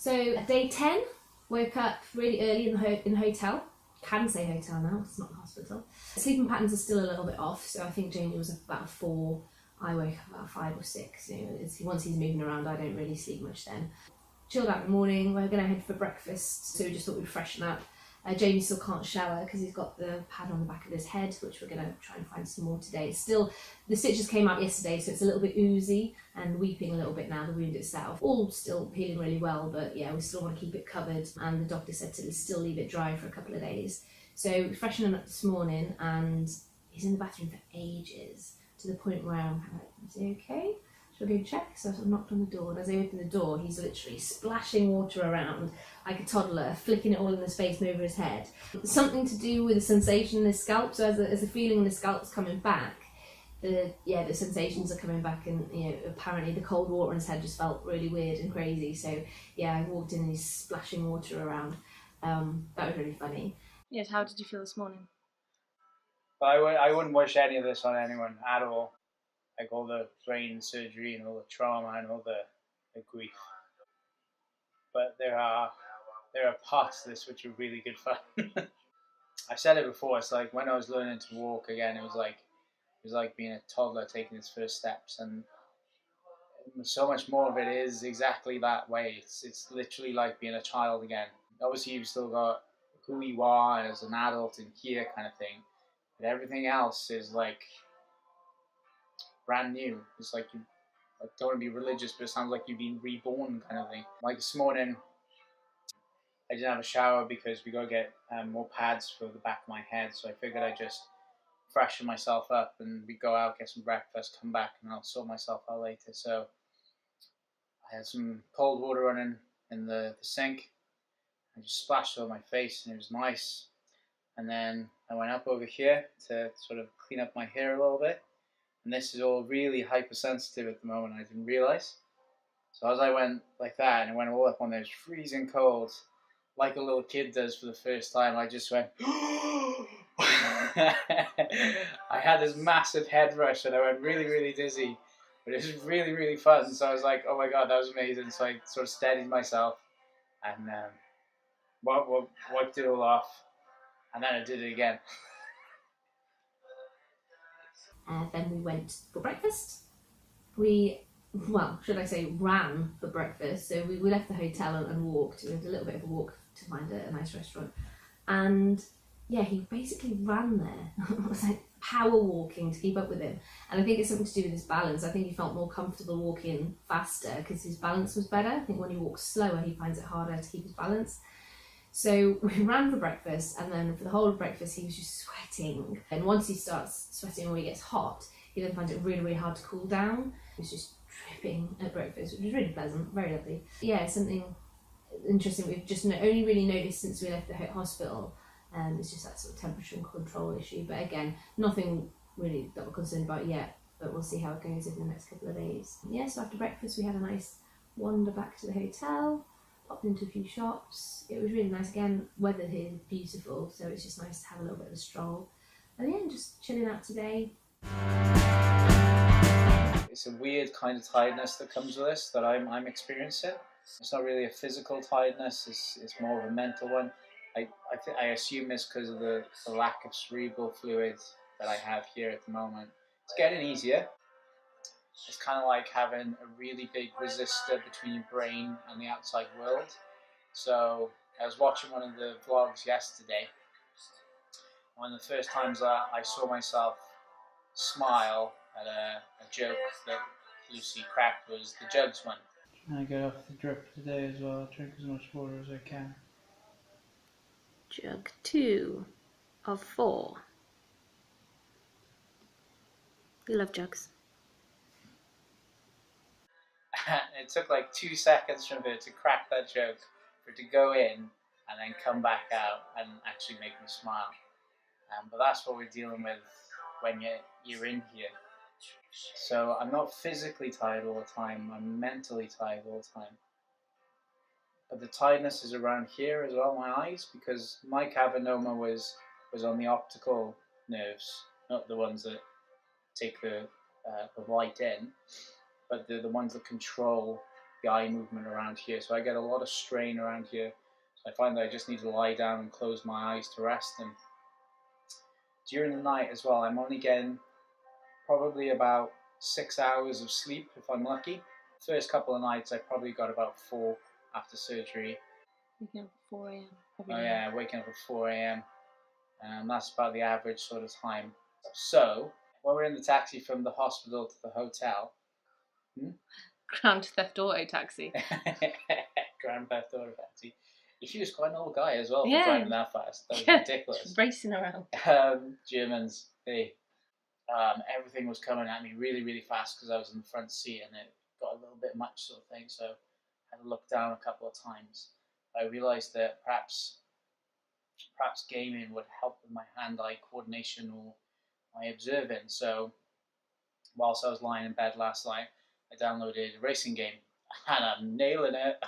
So day 10, woke up really early in the hotel. Can say hotel now, it's not a hospital. Sleeping patterns are still a little bit off, so I think Jamie was about 4, I woke up about 5 or 6. You know, once he's moving around, I don't really sleep much then. Chilled out in the morning, we're going to head for breakfast, so we just thought we'd freshen up. Jamie still can't shower because he's got the pad on the back of his head, which we're going to try and find some more today. Still, the stitches came out yesterday, so it's a little bit oozy and weeping a little bit now, the wound itself. All still healing really well, but yeah, we still want to keep it covered, and the doctor said to still leave it dry for a couple of days. So freshening up this morning, and he's in the bathroom for ages, to the point where I'm kind of like, is he okay? Should I go check? So I sort of knocked on the door, and as I opened the door, he's literally splashing water around like a toddler, flicking it all in his face and over his head. Something to do with the sensation in his scalp. So as the feeling in the scalp's coming back, the sensations are coming back, and apparently the cold water in his head just felt really weird and crazy. So yeah, I walked in and he's splashing water around. That was really funny. Yes, how did you feel this morning? I wouldn't wish any of this on anyone at all. Like all the brain surgery and all the trauma and all the grief. But there are parts of this which are really good fun. I've said it before. It's like when I was learning to walk again. It was like being a toddler taking its first steps, and so much more of it is exactly that way. It's literally like being a child again. Obviously, you've still got who you are as an adult in here, kind of thing. But everything else is like brand new. It's like I don't want to be religious, but it sounds like you've been reborn, kind of thing. Like this morning, I didn't have a shower because we got to get more pads for the back of my head. So I figured I'd just freshen myself up and we go out, get some breakfast, come back, and I'll sort myself out later. So I had some cold water running in the sink. I just splashed it on my face and it was nice. And then I went up over here to sort of clean up my hair a little bit. And this is all really hypersensitive at the moment, I didn't realise. So as I went like that and I went all up on those freezing cold, like a little kid does for the first time, I just went, I had this massive head rush and I went really, really dizzy. But it was really, really fun. So I was like, oh my God, that was amazing. So I sort of steadied myself and wiped it all off. And then I did it again. Then we went for breakfast. Should I say ran for breakfast. So we left the hotel and walked. We had a little bit of a walk to find a nice restaurant. And yeah, he basically ran there. It was like power walking to keep up with him. And I think it's something to do with his balance. I think he felt more comfortable walking faster because his balance was better. I think when he walks slower, he finds it harder to keep his balance. So we ran for breakfast, and then for the whole of breakfast he was just sweating. And once he starts sweating or he gets hot, he then finds it really, really hard to cool down. He was just dripping at breakfast, which was really pleasant, very lovely. Yeah, something interesting we've just only really noticed since we left the hospital. It's just that sort of temperature and control issue. But again, nothing really that we're concerned about yet, but we'll see how it goes in the next couple of days. Yeah, so after breakfast we had a nice wander back to the hotel. Popped into a few shops. It was really nice. Again, weather here is beautiful, so it's just nice to have a little bit of a stroll. And yeah, just chilling out today. It's a weird kind of tiredness that comes with this that I'm experiencing. It's not really a physical tiredness, it's more of a mental one. I assume it's because of the lack of cerebral fluid that I have here at the moment. It's getting easier. It's kind of like having a really big resistor between your brain and the outside world. So I was watching one of the vlogs yesterday. One of the first times I saw myself smile at a joke that Lucy cracked was the jugs one. I get off the drip today as well. Drink as much water as I can. Jug 2 of 4. We love jugs. It took like 2 seconds from her to crack that joke, for it to go in and then come back out and actually make me smile. But that's what we're dealing with when you're in here. So I'm not physically tired all the time, I'm mentally tired all the time. But the tiredness is around here as well, my eyes, because my cavernoma was on the optical nerves, not the ones that take the light in, but the ones that control the eye movement around here. So I get a lot of strain around here. So I find that I just need to lie down and close my eyes to rest. And during the night as well, I'm only getting probably about 6 hours of sleep if I'm lucky. First couple of nights I probably got about 4 after surgery. Waking up at 4 a.m. Oh yeah, waking up at 4 a.m. And that's about the average sort of time. So when we're in the taxi from the hospital to the hotel, Grand Theft Auto taxi. Grand Theft Auto taxi. He was quite an old guy as well for Yeah. driving that fast. That was Yeah. ridiculous. Racing around. Germans, everything was coming at me really, really fast because I was in the front seat and it got a little bit much sort of thing. So I had to look down a couple of times. I realised that perhaps gaming would help with my hand-eye coordination or my observing. So whilst I was lying in bed last night, I downloaded a racing game and I'm nailing it.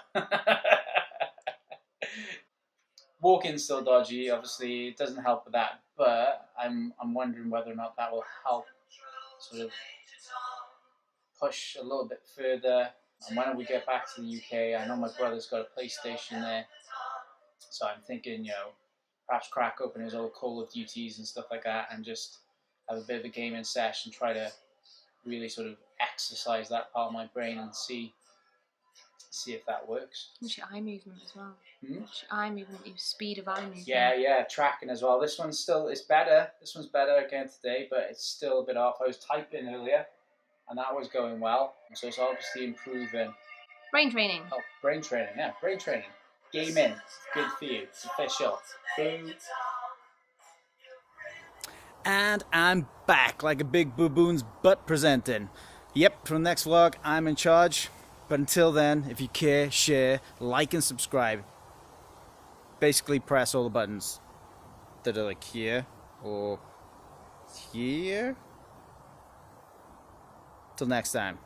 Walking's still dodgy, obviously it doesn't help with that, but I'm wondering whether or not that will help sort of push a little bit further. And when we get back to the UK, I know my brother's got a PlayStation there, so I'm thinking, perhaps crack open his old Call of Duties and stuff like that and just have a bit of a gaming session, try to really sort of exercise that part of my brain and see if that works. What's your eye movement as well? Hmm? What's your eye movement, your speed of eye movement? Yeah, tracking as well. This one's better. This one's better again today, but it's still a bit off. I was typing earlier, and that was going well. So it's obviously improving. Brain training. Oh, brain training. Yeah, brain training. Gaming. Good for you. It's official. Boo. And I'm back like a big baboon's butt presenting. Yep, for the next vlog, I'm in charge. But until then, if you care, share, like and subscribe. Basically press all the buttons that are like here or here. Till next time.